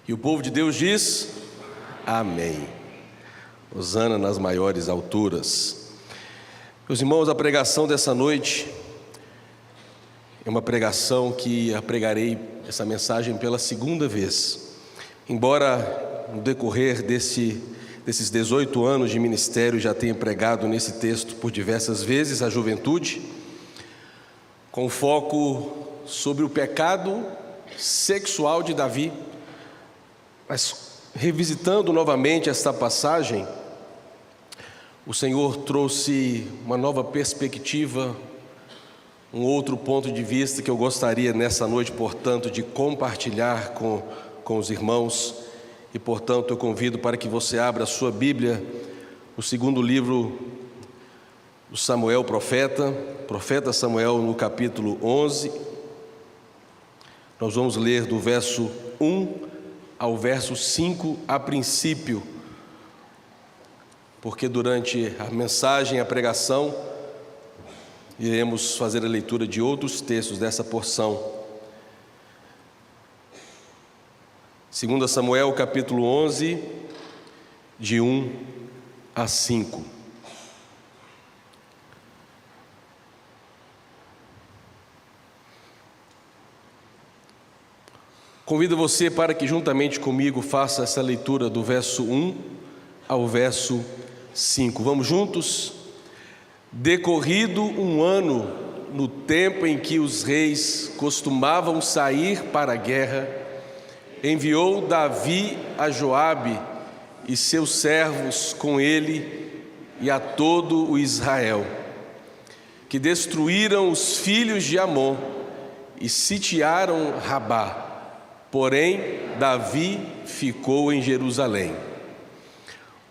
E o povo de Deus diz: amém. Hosana nas maiores alturas. Meus irmãos, a pregação dessa noite é uma pregação que a pregarei essa mensagem pela segunda vez. Embora no decorrer desses 18 anos de ministério já tenha pregado nesse texto por diversas vezes a juventude, com foco sobre o pecado sexual de Davi, mas revisitando novamente esta passagem, o Senhor trouxe uma nova perspectiva, um outro ponto de vista que eu gostaria nessa noite, portanto, de compartilhar com os irmãos. E, portanto, eu convido para que você abra a sua Bíblia, o segundo livro do Samuel, profeta Samuel, no capítulo 11. Nós vamos ler do verso 1 ao verso 5 a princípio, porque durante a mensagem, a pregação, iremos fazer a leitura de outros textos dessa porção. 2 Samuel, capítulo 11, de 1 a 5. Convido você para que juntamente comigo faça essa leitura do verso 1 ao verso 5. Vamos juntos? Decorrido um ano, no tempo em que os reis costumavam sair para a guerra, enviou Davi a Joabe e seus servos com ele e a todo o Israel, que destruíram os filhos de Amon e sitiaram Rabá. Porém, Davi ficou em Jerusalém.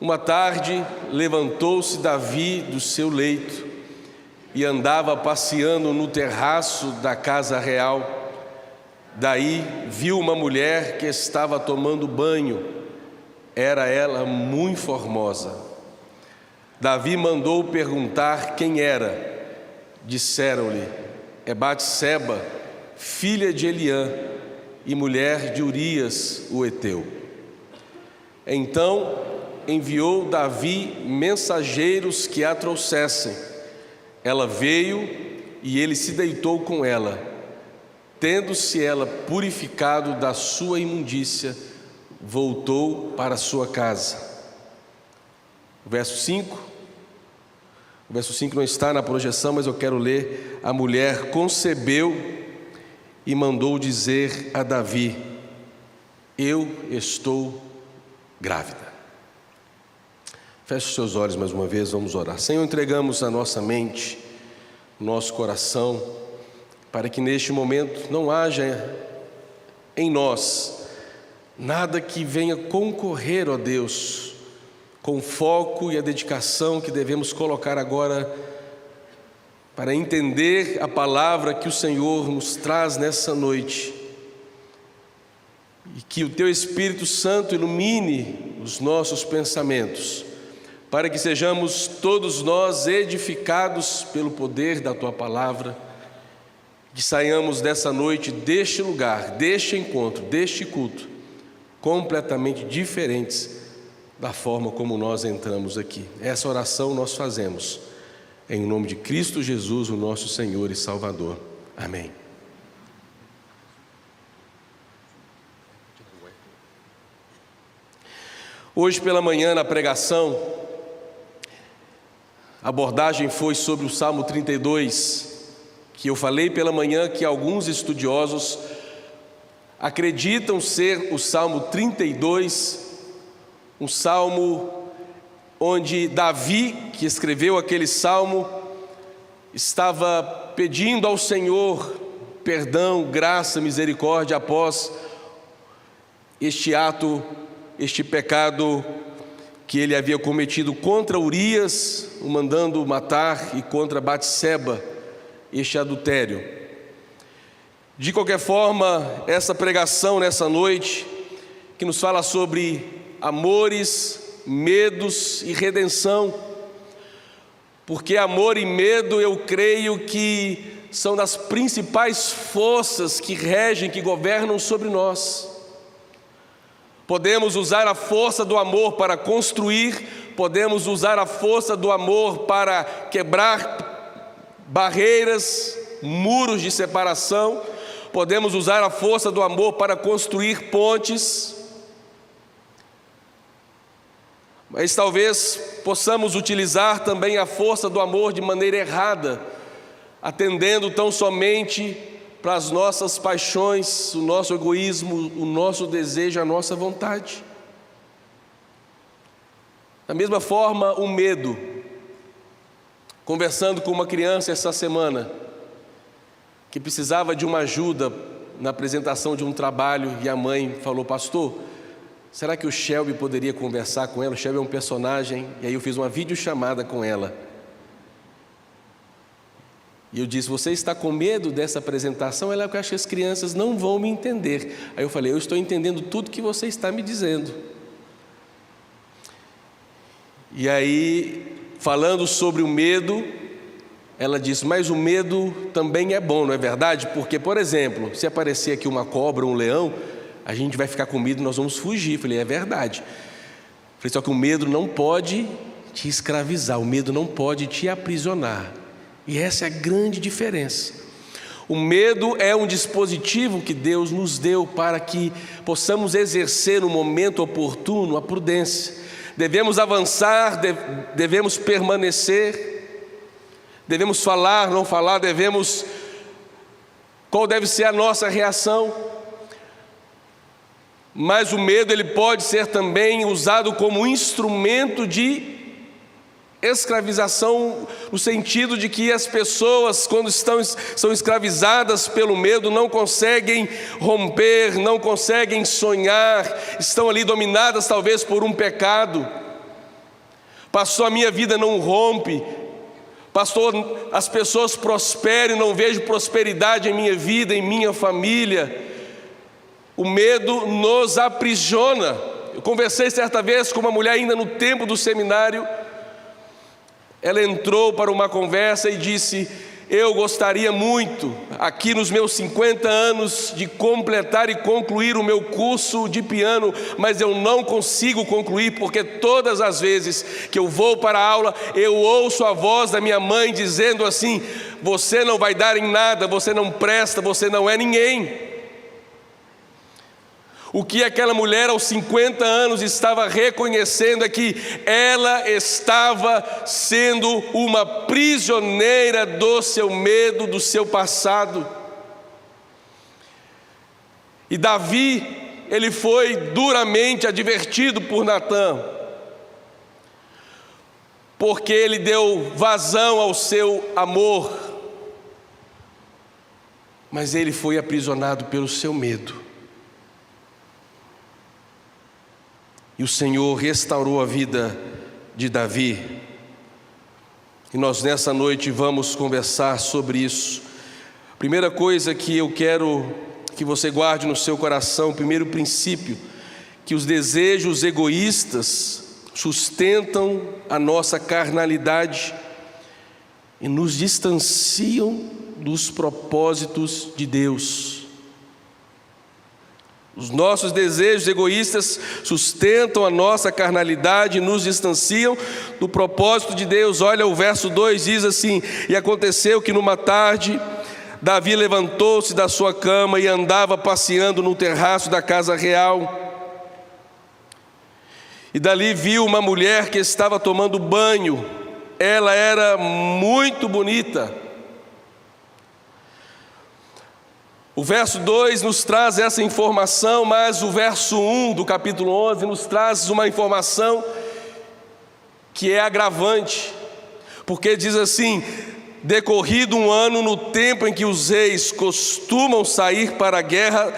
Uma tarde, levantou-se Davi do seu leito e andava passeando no terraço da casa real. Daí viu uma mulher que estava tomando banho. Era ela muito formosa. Davi mandou perguntar quem era. Disseram-lhe: é Batseba, filha de Eliã e mulher de Urias, o heteu. Então enviou Davi mensageiros que a trouxessem. Ela veio e ele se deitou com ela. Tendo-se ela purificado da sua imundícia, voltou para sua casa. O verso 5 não está na projeção, mas eu quero ler. A mulher concebeu e mandou dizer a Davi: eu estou grávida. Feche os seus olhos mais uma vez, vamos orar. Senhor, entregamos a nossa mente, o nosso coração, para que neste momento não haja em nós nada que venha concorrer, ó Deus, com o foco e a dedicação que devemos colocar agora para entender a palavra que o Senhor nos traz nessa noite, e que o Teu Espírito Santo ilumine os nossos pensamentos, para que sejamos todos nós edificados pelo poder da Tua palavra, que saiamos dessa noite, deste lugar, deste encontro, deste culto, completamente diferentes da forma como nós entramos aqui. Essa oração nós fazemos em nome de Cristo Jesus, o nosso Senhor e Salvador. Amém. Hoje pela manhã na pregação, a abordagem foi sobre o Salmo 32, que eu falei pela manhã que alguns estudiosos acreditam ser o Salmo 32, um salmo onde Davi, que escreveu aquele salmo, estava pedindo ao Senhor perdão, graça, misericórdia após este ato, este pecado que ele havia cometido contra Urias, o mandando matar, e contra Batseba, este adultério. De qualquer forma, essa pregação nessa noite, que nos fala sobre amores, medos e redenção, porque amor e medo eu creio que são das principais forças que regem, que governam sobre nós. Podemos usar a força do amor para construir, podemos usar a força do amor para quebrar barreiras, muros de separação, podemos usar a força do amor para construir pontes, mas talvez possamos utilizar também a força do amor de maneira errada, atendendo tão somente para as nossas paixões, o nosso egoísmo, o nosso desejo, a nossa vontade. Da mesma forma, o medo. Conversando com uma criança essa semana, que precisava de uma ajuda na apresentação de um trabalho, e a mãe falou: pastor, será que o Shelby poderia conversar com ela? O Shelby é um personagem, e aí eu fiz uma videochamada com ela. E eu disse: você está com medo dessa apresentação? Ela: eu acho que as crianças não vão me entender. Aí eu falei: eu estou entendendo tudo que você está me dizendo. E aí, falando sobre o medo, ela disse: mas o medo também é bom, não é verdade? Porque, por exemplo, se aparecer aqui uma cobra, um leão, a gente vai ficar com medo e nós vamos fugir. Eu falei: é verdade. Eu falei: só que o medo não pode te escravizar, o medo não pode te aprisionar. E essa é a grande diferença. O medo é um dispositivo que Deus nos deu para que possamos exercer no momento oportuno a prudência. Devemos avançar, devemos permanecer, devemos falar, não falar, qual deve ser a nossa reação. Mas o medo, ele pode ser também usado como instrumento de escravização, no sentido de que as pessoas, quando são escravizadas pelo medo, não conseguem romper, não conseguem sonhar, estão ali dominadas talvez por um pecado. Pastor, a minha vida não rompe. Pastor, as pessoas prosperam, não vejo prosperidade em minha vida, em minha família. O medo nos aprisiona. Eu conversei certa vez com uma mulher ainda no tempo do seminário. Ela entrou para uma conversa e disse: eu gostaria muito, aqui nos meus 50 anos, de completar e concluir o meu curso de piano, mas eu não consigo concluir, porque todas as vezes que eu vou para a aula, eu ouço a voz da minha mãe dizendo assim: você não vai dar em nada, você não presta, você não é ninguém. O que aquela mulher aos 50 anos estava reconhecendo é que ela estava sendo uma prisioneira do seu medo, do seu passado. E Davi, ele foi duramente advertido por Natã, porque ele deu vazão ao seu amor, mas ele foi aprisionado pelo seu medo. E o Senhor restaurou a vida de Davi. E nós nessa noite vamos conversar sobre isso. Primeira coisa que eu quero que você guarde no seu coração, primeiro princípio, que os desejos egoístas sustentam a nossa carnalidade e nos distanciam dos propósitos de Deus. Os nossos desejos egoístas sustentam a nossa carnalidade e nos distanciam do propósito de Deus. Olha, o verso 2 diz assim: e aconteceu que numa tarde, Davi levantou-se da sua cama e andava passeando no terraço da casa real. E dali viu uma mulher que estava tomando banho. Ela era muito bonita. O verso 2 nos traz essa informação, mas o verso 1 do capítulo 11 nos traz uma informação que é agravante, porque diz assim: decorrido um ano, no tempo em que os reis costumam sair para a guerra,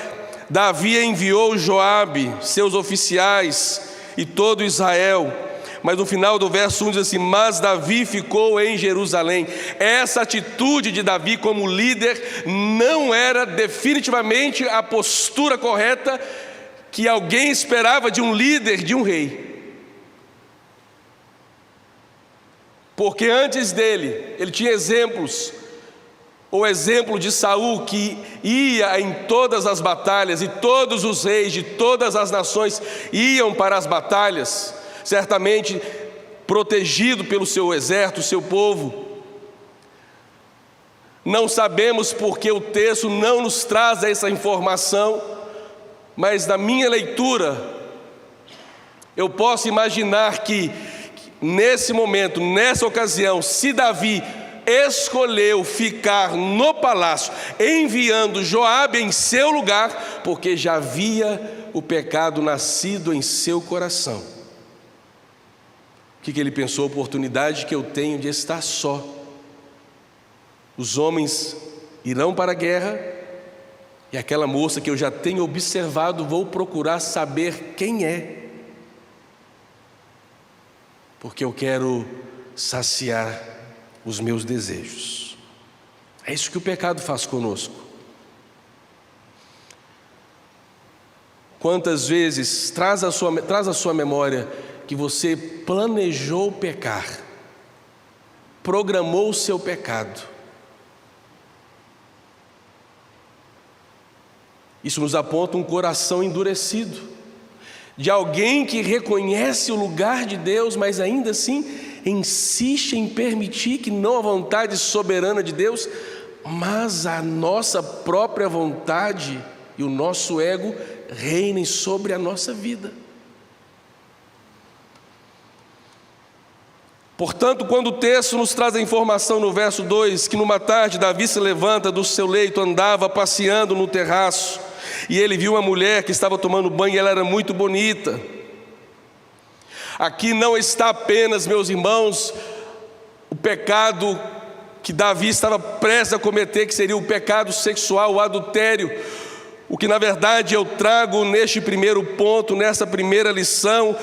Davi enviou Joabe, seus oficiais e todo Israel. Mas no final do verso 1 diz assim: mas Davi ficou em Jerusalém. Essa atitude de Davi como líder não era definitivamente a postura correta que alguém esperava de um líder, de um rei. Porque antes dele, ele tinha exemplos, o exemplo de Saul, que ia em todas as batalhas, e todos os reis de todas as nações iam para as batalhas, certamente protegido pelo seu exército, seu povo. Não sabemos porque o texto não nos traz essa informação, mas na minha leitura, eu posso imaginar que nesse momento, nessa ocasião, se Davi escolheu ficar no palácio, enviando Joabe em seu lugar, porque já havia o pecado nascido em seu coração. O que ele pensou? A oportunidade que eu tenho de estar só. Os homens irão para a guerra, e aquela moça que eu já tenho observado, vou procurar saber quem é, porque eu quero saciar os meus desejos. É isso que o pecado faz conosco. Quantas vezes traz à sua memória que você planejou pecar, programou o seu pecado. Isso nos aponta um coração endurecido, de alguém que reconhece o lugar de Deus, mas ainda assim insiste em permitir que não a vontade soberana de Deus, mas a nossa própria vontade e o nosso ego reinem sobre a nossa vida. Portanto, quando o texto nos traz a informação no verso 2, que numa tarde Davi se levanta do seu leito, andava passeando no terraço, e ele viu uma mulher que estava tomando banho, e ela era muito bonita. Aqui não está apenas, meus irmãos, o pecado que Davi estava prestes a cometer, que seria o pecado sexual, o adultério. O que na verdade eu trago neste primeiro ponto, nessa primeira lição,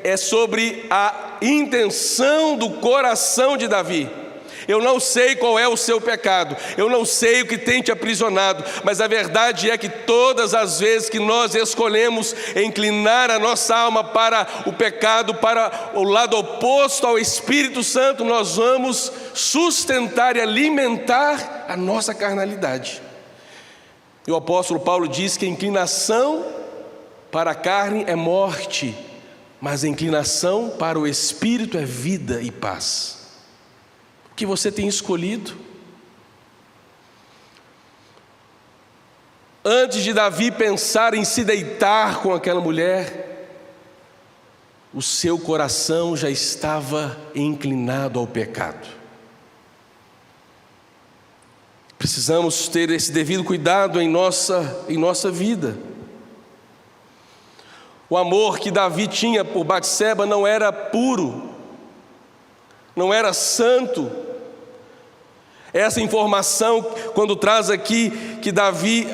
é sobre a intenção do coração de Davi. Eu não sei qual é o seu pecado, eu não sei o que tem te aprisionado, mas a verdade é que todas as vezes que nós escolhemos inclinar a nossa alma para o pecado, para o lado oposto ao Espírito Santo, nós vamos sustentar e alimentar a nossa carnalidade. E o apóstolo Paulo diz que a inclinação para a carne é morte, mas a inclinação para o Espírito é vida e paz. O que você tem escolhido? Antes de Davi pensar em se deitar com aquela mulher, o seu coração já estava inclinado ao pecado. Precisamos ter esse devido cuidado em nossa vida. O amor que Davi tinha por Batseba não era puro, não era santo. Essa informação, quando traz aqui que Davi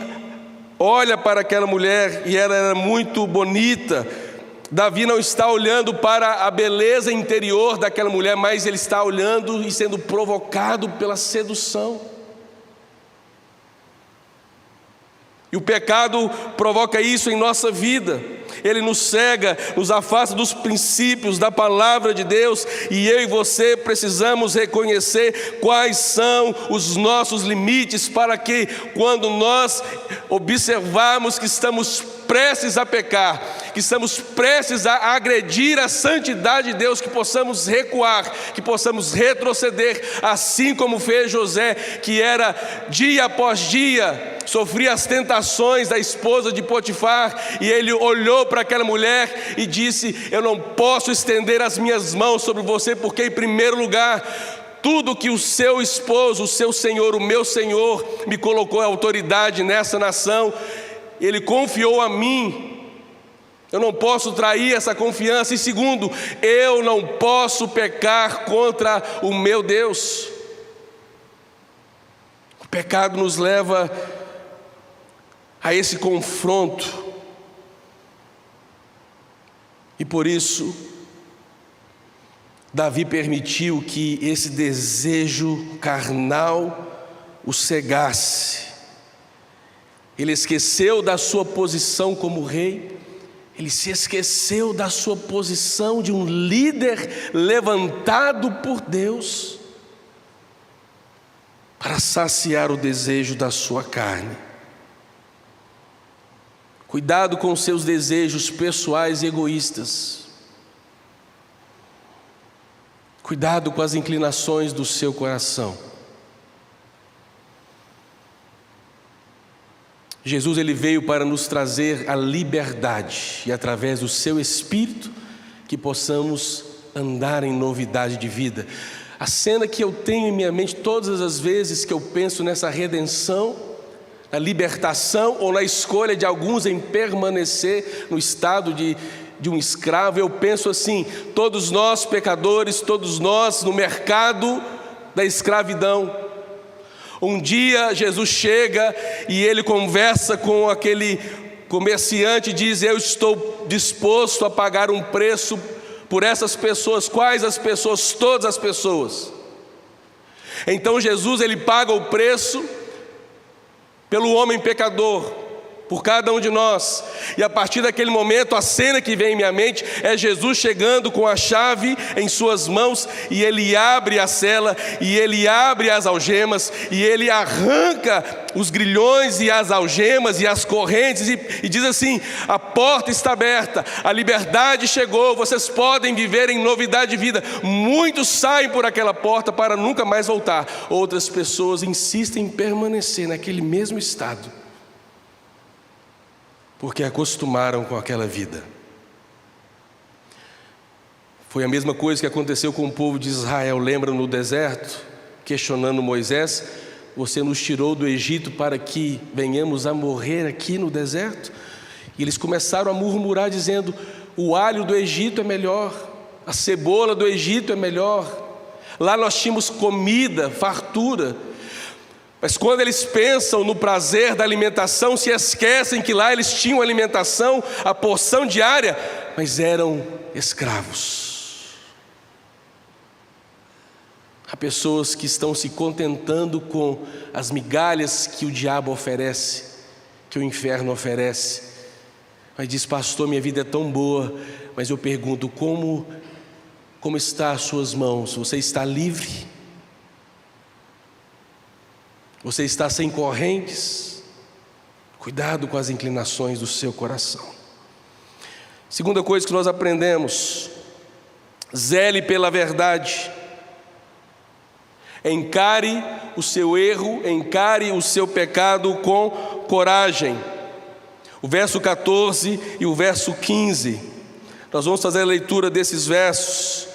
olha para aquela mulher e ela era muito bonita, Davi não está olhando para a beleza interior daquela mulher, mas ele está olhando e sendo provocado pela sedução. E o pecado provoca isso em nossa vida. Ele nos cega, nos afasta dos princípios da palavra de Deus, e eu e você precisamos reconhecer quais são os nossos limites, para que quando nós observarmos que estamos prestes a pecar, que estamos prestes a agredir a santidade de Deus, que possamos recuar, que possamos retroceder, assim como fez José, que era dia após dia sofria as tentações da esposa de Potifar, e ele olhou para aquela mulher e disse: eu não posso estender as minhas mãos sobre você, porque em primeiro lugar, tudo que o seu esposo, o seu senhor, o meu senhor me colocou a autoridade nessa nação, ele confiou a mim. Eu não posso trair essa confiança. E segundo, eu não posso pecar contra o meu Deus. O pecado nos leva a esse confronto, e por isso Davi permitiu que esse desejo carnal o cegasse. Ele esqueceu da sua posição como rei, ele se esqueceu da sua posição de um líder levantado por Deus. para saciar o desejo da sua carne. Cuidado com os seus desejos pessoais e egoístas. Cuidado com as inclinações do seu coração. Jesus, ele veio para nos trazer a liberdade e através do seu Espírito que possamos andar em novidade de vida. A cena que eu tenho em minha mente todas as vezes que eu penso nessa redenção, na libertação ou na escolha de alguns em permanecer no estado de um escravo, eu penso assim: todos nós pecadores, todos nós no mercado da escravidão. Um dia Jesus chega e ele conversa com aquele comerciante e diz: eu estou disposto a pagar um preço por essas pessoas. Quais as pessoas? Todas as pessoas. Então Jesus, ele paga o preço pelo homem pecador, por cada um de nós. E a partir daquele momento, a cena que vem em minha mente é Jesus chegando com a chave em suas mãos, e ele abre a cela, e ele abre as algemas, e ele arranca os grilhões e as algemas e as correntes, e diz assim: a porta está aberta, a liberdade chegou, vocês podem viver em novidade de vida. Muitos saem por aquela porta para nunca mais voltar. Outras pessoas insistem em permanecer naquele mesmo estado, porque acostumaram com aquela vida. Foi a mesma coisa que aconteceu com o povo de Israel. Lembra no deserto, questionando Moisés: você nos tirou do Egito para que venhamos a morrer aqui no deserto? E eles começaram a murmurar dizendo: o alho do Egito é melhor, a cebola do Egito é melhor, lá nós tínhamos comida, fartura. Mas quando eles pensam no prazer da alimentação, se esquecem que lá eles tinham alimentação, a porção diária, mas eram escravos. Há pessoas que estão se contentando com as migalhas que o diabo oferece, que o inferno oferece. Mas diz: pastor, minha vida é tão boa. Mas eu pergunto: como está as suas mãos? Você está livre? Você está sem correntes? Cuidado com as inclinações do seu coração. Segunda coisa que nós aprendemos: zele pela verdade. Encare o seu erro, encare o seu pecado com coragem. O verso 14 e o verso 15. Nós vamos fazer a leitura desses versos.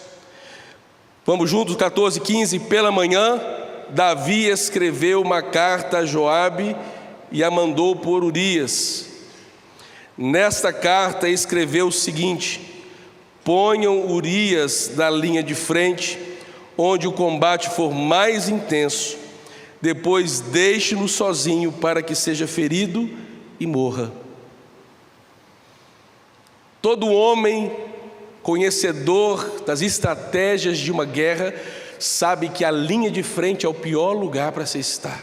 Vamos juntos, 14 e 15. Pela manhã, Davi escreveu uma carta a Joabe e a mandou por Urias. Nesta carta escreveu o seguinte: ponham Urias na linha de frente, onde o combate for mais intenso, depois deixe-no sozinho para que seja ferido e morra. Todo homem conhecedor das estratégias de uma guerra sabe que a linha de frente é o pior lugar para se estar.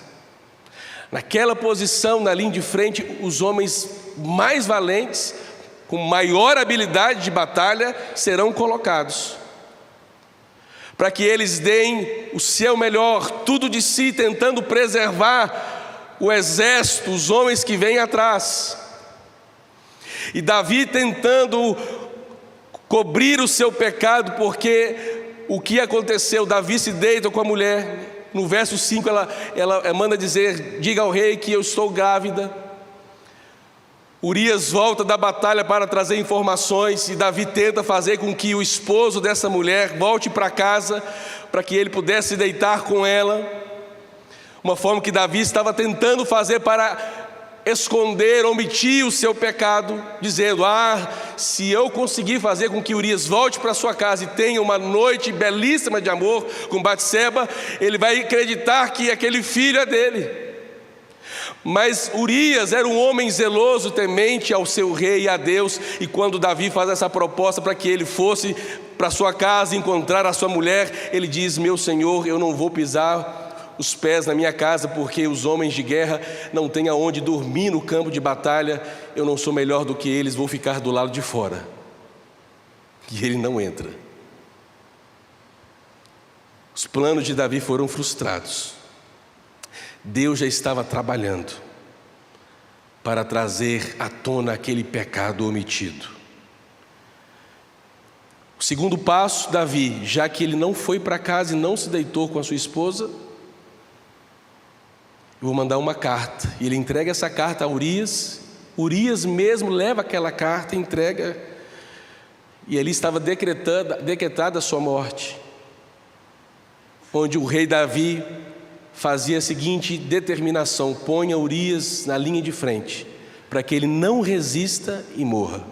Naquela posição, na linha de frente, os homens mais valentes, com maior habilidade de batalha, serão colocados, para que eles deem o seu melhor, tudo de si, tentando preservar o exército, os homens que vêm atrás. E Davi tentando cobrir o seu pecado, porque o que aconteceu? Davi se deita com a mulher. No verso 5 ela manda dizer: diga ao rei que eu estou grávida. Urias volta da batalha para trazer informações, e Davi tenta fazer com que o esposo dessa mulher volte para casa, para que ele pudesse deitar com ela. Uma forma que Davi estava tentando fazer para esconder, omitir o seu pecado, dizendo: se eu conseguir fazer com que Urias volte para sua casa e tenha uma noite belíssima de amor com Batseba, ele vai acreditar que aquele filho é dele. Mas Urias era um homem zeloso, temente ao seu rei e a Deus, e quando Davi faz essa proposta para que ele fosse para sua casa encontrar a sua mulher, ele diz: meu senhor, eu não vou pisar os pés na minha casa, porque os homens de guerra não têm aonde dormir no campo de batalha. Eu não sou melhor do que eles, vou ficar do lado de fora. E ele não entra. Os planos de Davi foram frustrados. Deus já estava trabalhando para trazer à tona aquele pecado omitido. O segundo passo, Davi, já que ele não foi para casa e não se deitou com a sua esposa, eu vou mandar uma carta. E ele entrega essa carta a Urias. Urias mesmo leva aquela carta e entrega. E ali estava decretada a sua morte, onde o rei Davi fazia a seguinte determinação: ponha Urias na linha de frente, para que ele não resista e morra.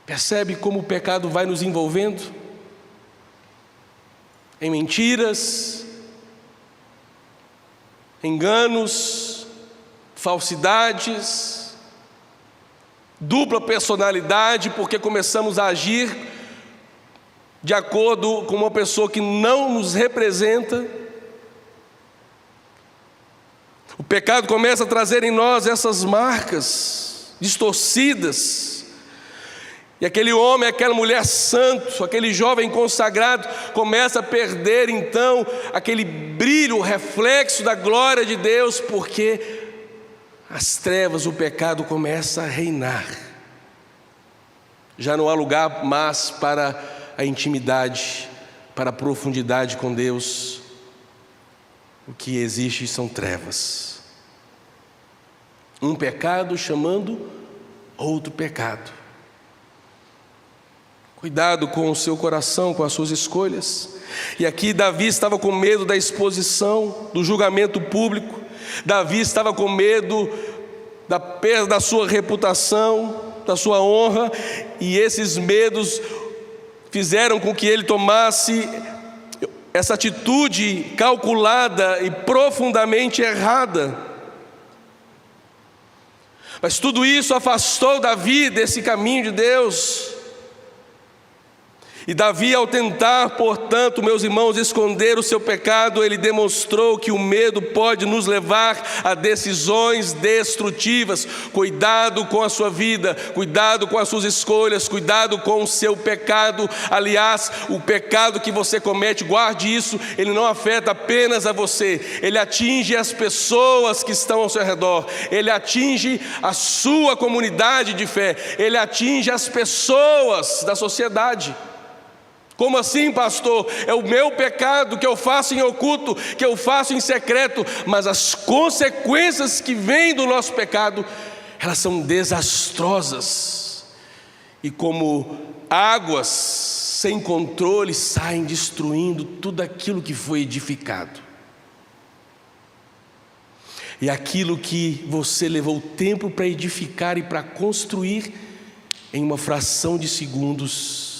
Percebe como o pecado vai nos envolvendo? Em mentiras, enganos, falsidades, dupla personalidade, porque começamos a agir de acordo com uma pessoa que não nos representa. O pecado começa a trazer em nós essas marcas distorcidas. E aquele homem, aquela mulher santo, aquele jovem consagrado, começa a perder então aquele brilho, o reflexo da glória de Deus, porque as trevas, o pecado começa a reinar. Já não há lugar mais para a intimidade, para a profundidade com Deus. O que existe são trevas. Um pecado chamando outro pecado. Cuidado com o seu coração, com as suas escolhas. E aqui Davi estava com medo da exposição, do julgamento público. Davi estava com medo da perda da sua reputação, da sua honra. E esses medos fizeram com que ele tomasse essa atitude calculada e profundamente errada. Mas tudo isso afastou Davi desse caminho de Deus. E Davi, ao tentar, portanto, meus irmãos, esconder o seu pecado, ele demonstrou que o medo pode nos levar a decisões destrutivas. Cuidado com a sua vida, cuidado com as suas escolhas, cuidado com o seu pecado. Aliás, o pecado que você comete, guarde isso, ele não afeta apenas a você, ele atinge as pessoas que estão ao seu redor, ele atinge a sua comunidade de fé, ele atinge as pessoas da sociedade. Como assim, pastor? É o meu pecado que eu faço em oculto, que eu faço em secreto, mas as consequências que vêm do nosso pecado, elas são desastrosas. E como águas sem controle saem destruindo tudo aquilo que foi edificado. E aquilo que você levou tempo para edificar e para construir, em uma fração de segundos,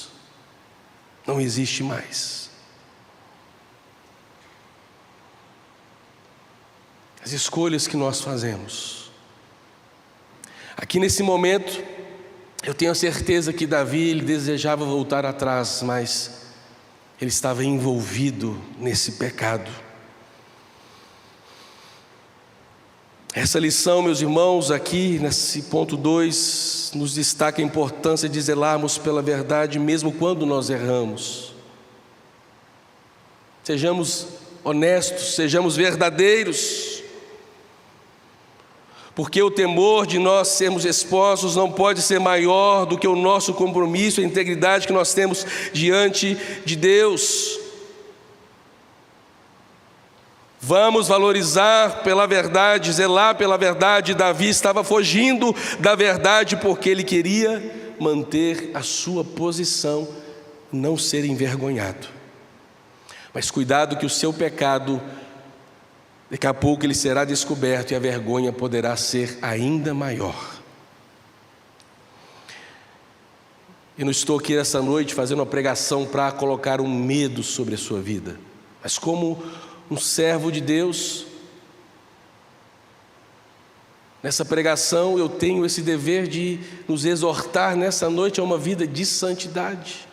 não existe mais. As escolhas que nós fazemos. Aqui nesse momento, eu tenho a certeza que Davi, ele desejava voltar atrás, mas ele estava envolvido nesse pecado. Essa lição, meus irmãos, aqui nesse ponto 2, nos destaca a importância de zelarmos pela verdade, mesmo quando nós erramos. Sejamos honestos, sejamos verdadeiros, porque o temor de nós sermos expostos não pode ser maior do que o nosso compromisso, a integridade que nós temos diante de Deus. Vamos valorizar pela verdade, zelar pela verdade. Davi estava fugindo da verdade porque ele queria manter a sua posição, não ser envergonhado. Mas cuidado que o seu pecado, daqui a pouco ele será descoberto e a vergonha poderá ser ainda maior. Eu não estou aqui essa noite fazendo uma pregação para colocar um medo sobre a sua vida, mas como um servo de Deus, nessa pregação eu tenho esse dever de nos exortar nessa noite a uma vida de santidade,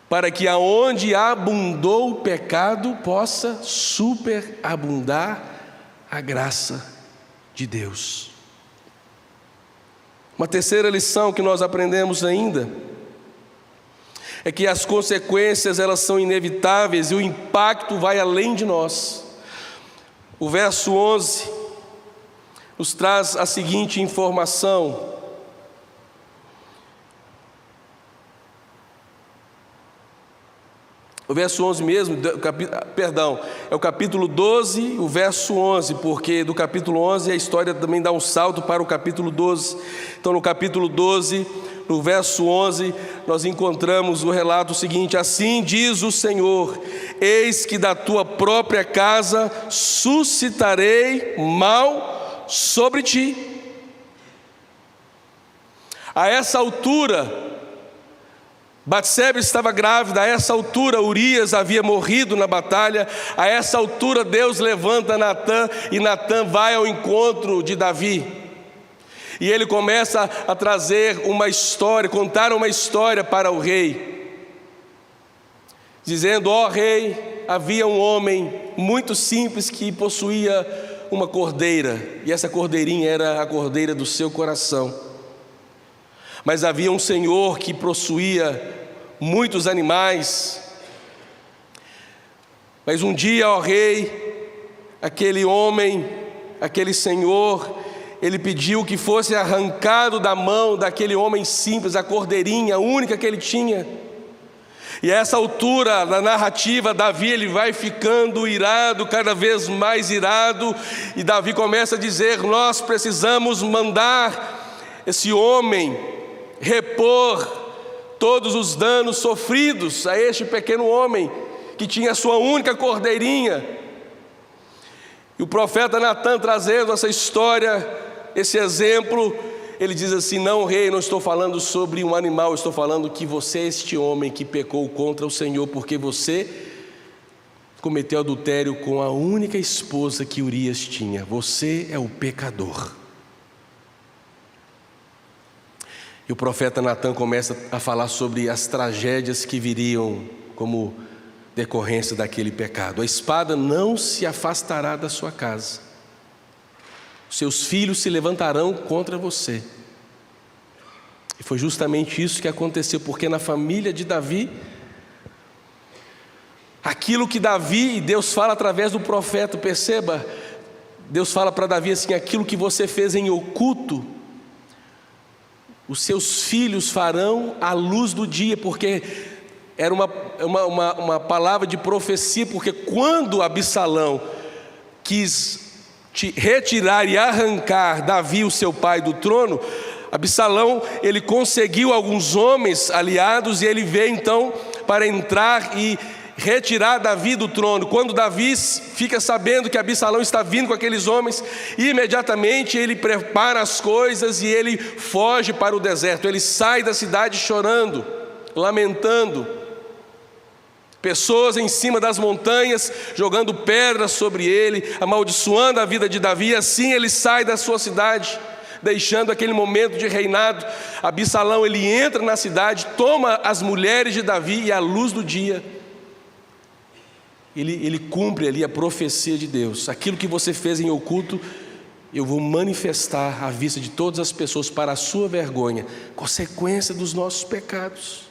para que aonde abundou o pecado possa superabundar a graça de Deus. Uma terceira lição que nós aprendemos ainda é que as consequências elas são inevitáveis e o impacto vai além de nós. O verso 11 nos traz a seguinte informação: o verso 11 mesmo, é o capítulo 12, o verso 11, porque do capítulo 11 a história também dá um salto para o capítulo 12. Então no capítulo 12, no verso 11, nós encontramos o relato seguinte: assim diz o Senhor, eis que da tua própria casa suscitarei mal sobre ti. A essa altura, Batseba estava grávida, a essa altura Urias havia morrido na batalha, a essa altura Deus levanta Natã e Natã vai ao encontro de Davi. E ele começa a trazer uma história, contar uma história para o rei, dizendo: ó rei, havia um homem muito simples que possuía uma cordeira, e essa cordeirinha era a cordeira do seu coração. Mas havia um senhor que possuía muitos animais. Mas um dia, ó rei, aquele homem, aquele senhor, ele pediu que fosse arrancado da mão daquele homem simples a cordeirinha, a única que ele tinha. E a essa altura da narrativa, Davi ele vai ficando irado, cada vez mais irado, e Davi começa a dizer: nós precisamos mandar esse homem repor todos os danos sofridos a este pequeno homem que tinha a sua única cordeirinha. E o profeta Natã, trazendo essa história, esse exemplo, ele diz assim: não, rei, não estou falando sobre um animal, estou falando que você é este homem que pecou contra o Senhor, porque você cometeu adultério com a única esposa que Urias tinha. Você é o pecador. E o profeta Natã começa a falar sobre as tragédias que viriam como decorrência daquele pecado. A espada não se afastará da sua casa, seus filhos se levantarão contra você. E foi justamente isso que aconteceu, porque na família de Davi, aquilo que Davi, e Deus fala através do profeta, perceba, Deus fala para Davi assim: aquilo que você fez em oculto, os seus filhos farão à luz do dia, porque era uma palavra de profecia, porque quando Absalão quis retirar e arrancar Davi, o seu pai, do trono, Absalão, ele conseguiu alguns homens aliados, e ele veio então para entrar e retirar Davi do trono. Quando Davi fica sabendo que Absalão está vindo com aqueles homens, imediatamente ele prepara as coisas e ele foge para o deserto. Ele sai da cidade chorando, lamentando. Pessoas em cima das montanhas jogando pedras sobre ele, amaldiçoando a vida de Davi. Assim ele sai da sua cidade, deixando aquele momento de reinado. Absalão ele entra na cidade, toma as mulheres de Davi, e à luz do dia ele cumpre ali a profecia de Deus: aquilo que você fez em oculto, eu vou manifestar à vista de todas as pessoas, para a sua vergonha, consequência dos nossos pecados.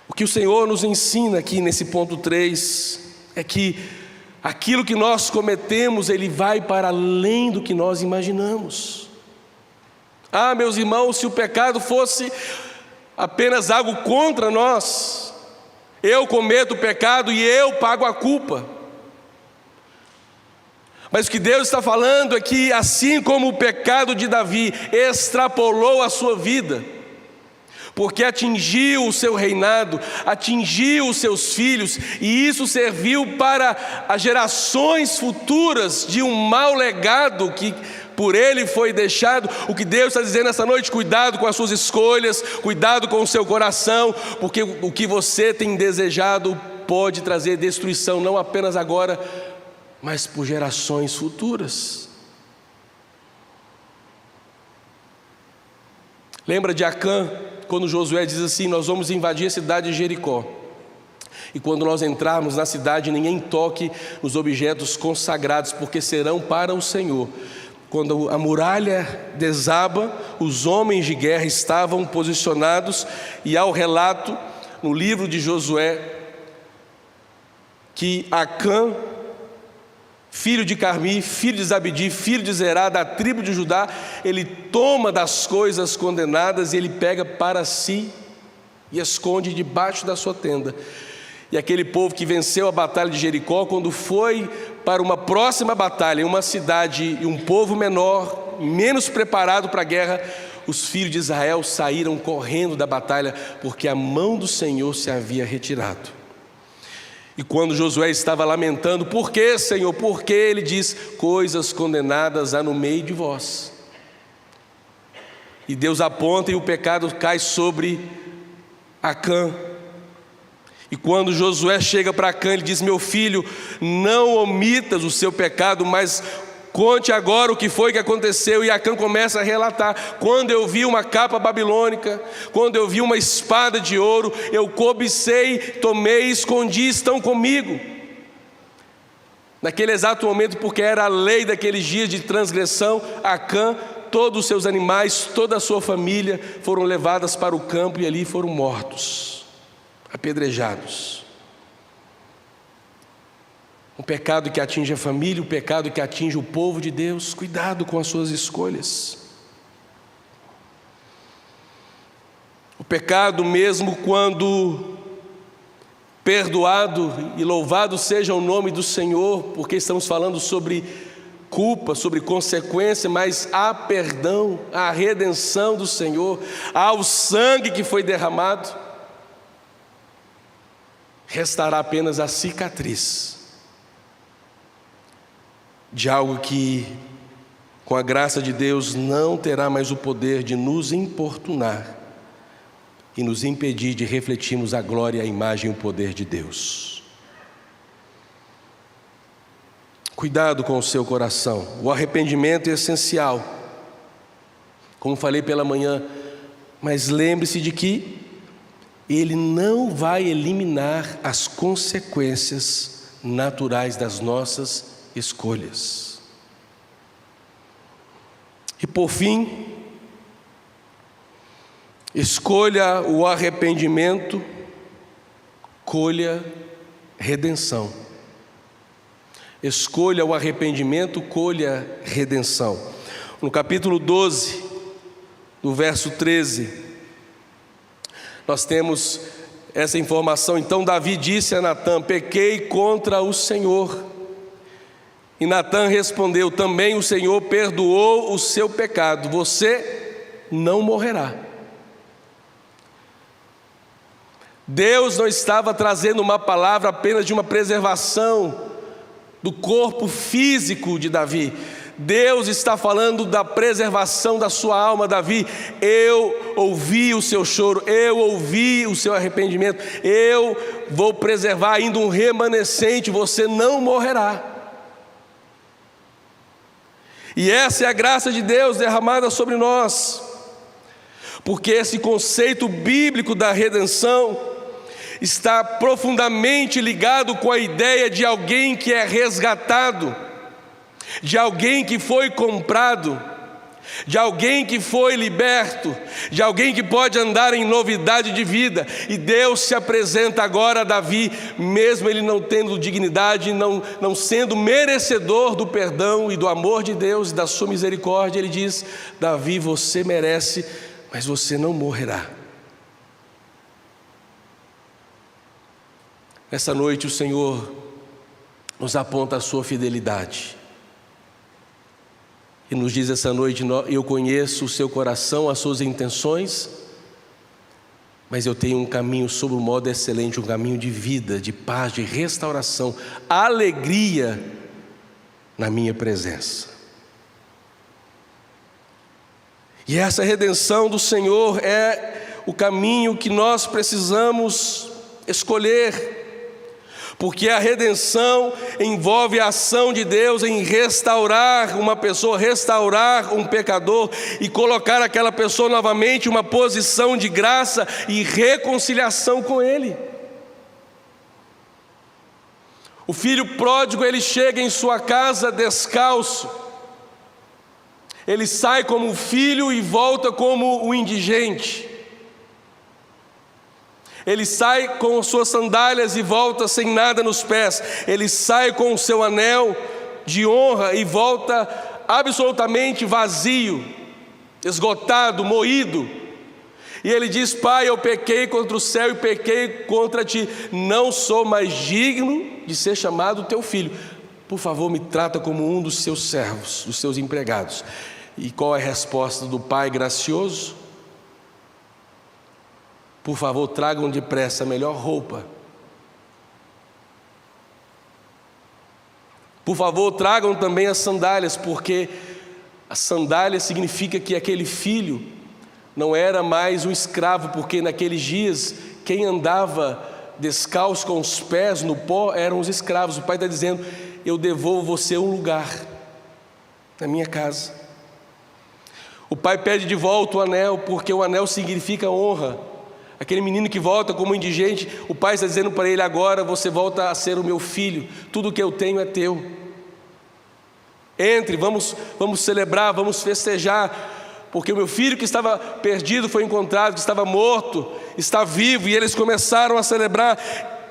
O que o Senhor nos ensina aqui nesse ponto 3 é que aquilo que nós cometemos, ele vai para além do que nós imaginamos. Ah, meus irmãos, se o pecado fosse apenas algo contra nós, eu cometo o pecado e eu pago a culpa. Mas o que Deus está falando é que, assim como o pecado de Davi extrapolou a sua vida, porque atingiu o seu reinado, atingiu os seus filhos, e isso serviu para as gerações futuras de um mau legado que por ele foi deixado. O que Deus está dizendo essa noite: cuidado com as suas escolhas, cuidado com o seu coração, porque o que você tem desejado pode trazer destruição, não apenas agora, mas por gerações futuras. Lembra de Acã, quando Josué diz assim: nós vamos invadir a cidade de Jericó, e quando nós entrarmos na cidade, ninguém toque nos objetos consagrados, porque serão para o Senhor. Quando a muralha desaba, os homens de guerra estavam posicionados, e há o relato no livro de Josué que Acã, filho de Carmi, filho de Zabdi, filho de Zerá, da tribo de Judá, ele toma das coisas condenadas e ele pega para si e esconde debaixo da sua tenda. E aquele povo que venceu a batalha de Jericó, quando foi para uma próxima batalha em uma cidade e um povo menor, menos preparado para a guerra, os filhos de Israel saíram correndo da batalha, porque a mão do Senhor se havia retirado. E quando Josué estava lamentando: por que, Senhor, por que? Ele diz: coisas condenadas há no meio de vós. E Deus aponta e o pecado cai sobre Acã. E quando Josué chega para Acã, ele diz: meu filho, não omitas o seu pecado, mas conte agora o que foi que aconteceu. E Acã começa a relatar: quando eu vi uma capa babilônica, quando eu vi uma espada de ouro, eu cobicei, tomei e escondi, estão comigo. Naquele exato momento, porque era a lei daqueles dias de transgressão, Acã, todos os seus animais, toda a sua família foram levadas para o campo e ali foram mortos, apedrejados. O pecado que atinge a família, o pecado que atinge o povo de Deus. Cuidado com as suas escolhas. O pecado, mesmo quando perdoado, e louvado seja o nome do Senhor, porque estamos falando sobre culpa, sobre consequência, mas há perdão, há redenção do Senhor, há o sangue que foi derramado. Restará apenas a cicatriz de algo que, com a graça de Deus, não terá mais o poder de nos importunar e nos impedir de refletirmos a glória, a imagem e o poder de Deus. Cuidado com o seu coração. O arrependimento é essencial, como falei pela manhã, mas lembre-se de que ele não vai eliminar as consequências naturais das nossas escolhas. E por fim, escolha o arrependimento, colha redenção. Escolha o arrependimento, colha redenção. No capítulo 12, no verso 13, nós temos essa informação. Então Davi disse a Natã: pequei contra o Senhor. E Natã respondeu: também o Senhor perdoou o seu pecado, você não morrerá. Deus não estava trazendo uma palavra apenas de uma preservação do corpo físico de Davi. Deus está falando da preservação da sua alma. Davi, eu ouvi o seu choro, eu ouvi o seu arrependimento, eu vou preservar ainda um remanescente, você não morrerá. E essa é a graça de Deus derramada sobre nós, porque esse conceito bíblico da redenção está profundamente ligado com a ideia de alguém que é resgatado, de alguém que foi comprado, de alguém que foi liberto, de alguém que pode andar em novidade de vida. E Deus se apresenta agora a Davi, mesmo ele não tendo dignidade, não sendo merecedor do perdão e do amor de Deus e da sua misericórdia. Ele diz: Davi, você merece, mas você não morrerá. Nessa noite o Senhor nos aponta a sua fidelidade e nos diz essa noite: eu conheço o seu coração, as suas intenções, mas eu tenho um caminho sobre o modo excelente, um caminho de vida, de paz, de restauração, alegria na minha presença. E essa redenção do Senhor é o caminho que nós precisamos escolher, porque a redenção envolve a ação de Deus em restaurar uma pessoa, restaurar um pecador e colocar aquela pessoa novamente em uma posição de graça e reconciliação com Ele. O filho pródigo, ele chega em sua casa descalço, Ele sai como um filho e volta como um indigente. Ele sai com suas sandálias e volta sem nada nos pés. Ele sai com o seu anel de honra e volta absolutamente vazio, esgotado, moído. E ele diz: Pai, eu pequei contra o céu e pequei contra ti, não sou mais digno de ser chamado teu filho. Por favor, me trata como um dos seus servos, dos seus empregados. E qual é a resposta do pai gracioso? Por favor, tragam depressa a melhor roupa. Por favor, tragam também as sandálias, porque a sandália significa que aquele filho não era mais um escravo, porque naqueles dias quem andava descalço com os pés no pó eram os escravos. O pai está dizendo: eu devolvo você um lugar na minha casa. O pai pede de volta o anel, porque o anel significa honra. Aquele menino que volta como indigente, o pai está dizendo para ele: agora você volta a ser o meu filho, tudo que eu tenho é teu. Entre, vamos celebrar, vamos festejar, porque o meu filho que estava perdido foi encontrado, que estava morto, está vivo. E eles começaram a celebrar.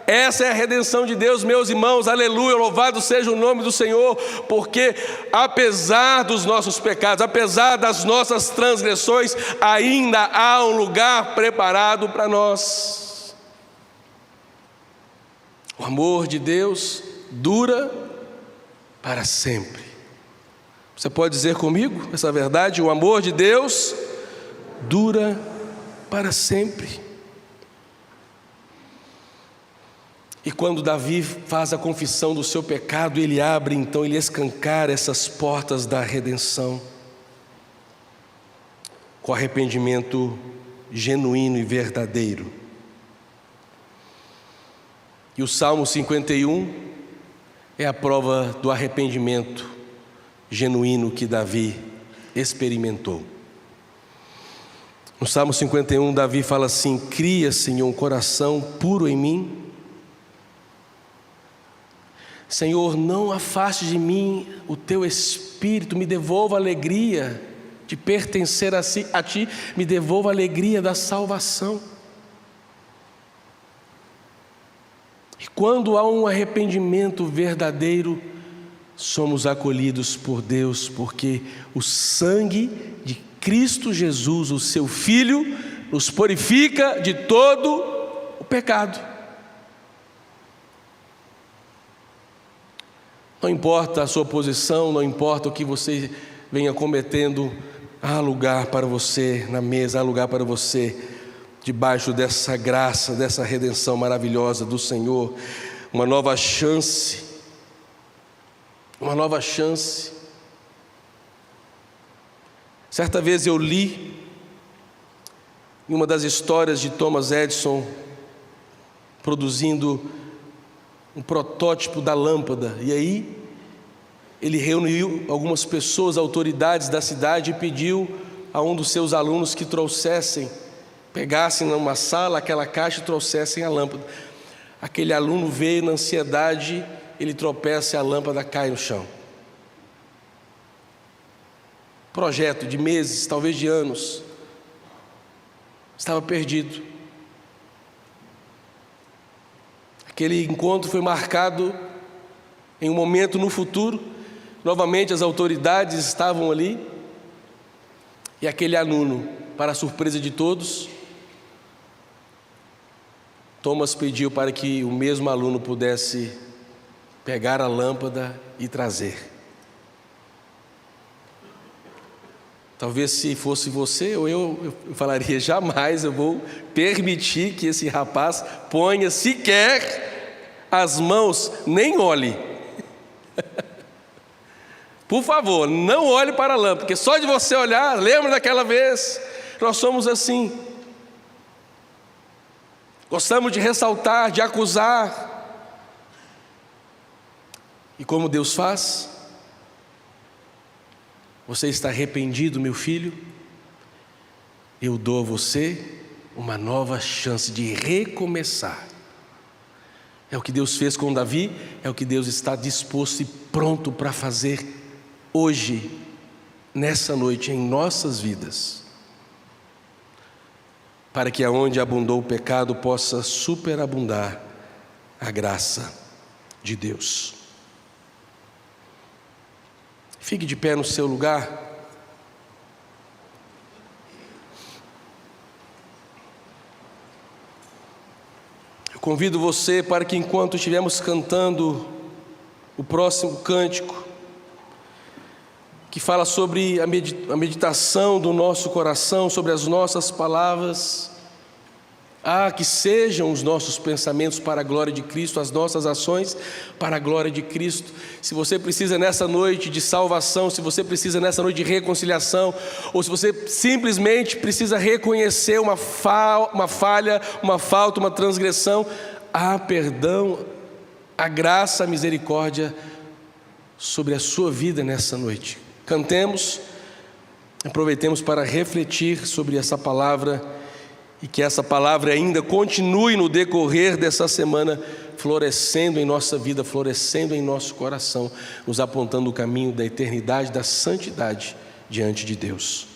Essa é a redenção de Deus, meus irmãos, aleluia, louvado seja o nome do Senhor, porque apesar dos nossos pecados, apesar das nossas transgressões, ainda há um lugar preparado para nós. O amor de Deus dura para sempre. Você pode dizer comigo essa verdade? O amor de Deus dura para sempre. E quando Davi faz a confissão do seu pecado, ele abre então, ele escancara essas portas da redenção, com arrependimento genuíno e verdadeiro. E o Salmo 51 é a prova do arrependimento genuíno que Davi experimentou. No Salmo 51, Davi fala assim: cria, Senhor, um coração puro em mim. Senhor, não afaste de mim o teu espírito, me devolva a alegria de pertencer a ti, me devolva a alegria da salvação. E quando há um arrependimento verdadeiro, somos acolhidos por Deus, porque o sangue de Cristo Jesus, o seu Filho, nos purifica de todo o pecado. Não importa a sua posição, não importa o que você venha cometendo, há lugar para você na mesa, há lugar para você debaixo dessa graça, dessa redenção maravilhosa do Senhor. Uma nova chance, uma nova chance. Certa vez eu li em uma das histórias de Thomas Edison produzindo um protótipo da lâmpada, e aí ele reuniu algumas pessoas, autoridades da cidade, e pediu a um dos seus alunos que pegassem numa sala aquela caixa e trouxessem a lâmpada. Aquele aluno veio na ansiedade, ele tropeça e a lâmpada cai no chão. Projeto de meses, talvez de anos, estava perdido. Aquele encontro foi marcado em um momento no futuro. Novamente as autoridades estavam ali, e aquele aluno, para a surpresa de todos, Thomas pediu para que o mesmo aluno pudesse pegar a lâmpada e trazer. Talvez se fosse você ou eu falaria: jamais eu vou permitir que esse rapaz ponha sequer as mãos, nem olhe. Por favor, não olhe para a lâmpada, porque só de você olhar, lembra daquela vez? Nós somos assim. Gostamos de ressaltar, de acusar. E como Deus faz? Você está arrependido, meu filho? Eu dou a você uma nova chance de recomeçar. É o que Deus fez com Davi, é o que Deus está disposto e pronto para fazer hoje nessa noite em nossas vidas, para que aonde abundou o pecado possa superabundar a graça de Deus. Fique de pé no seu lugar. Eu convido você para que, enquanto estivermos cantando o próximo cântico, que fala sobre a meditação do nosso coração, sobre as nossas palavras, que sejam os nossos pensamentos para a glória de Cristo, as nossas ações para a glória de Cristo. Se você precisa nessa noite de salvação, se você precisa nessa noite de reconciliação, ou se você simplesmente precisa reconhecer uma falha, uma falta, uma transgressão, há perdão, a graça, a misericórdia sobre a sua vida nessa noite. Cantemos, aproveitemos para refletir sobre essa palavra e que essa palavra ainda continue no decorrer dessa semana, florescendo em nossa vida, florescendo em nosso coração, nos apontando o caminho da eternidade, da santidade diante de Deus.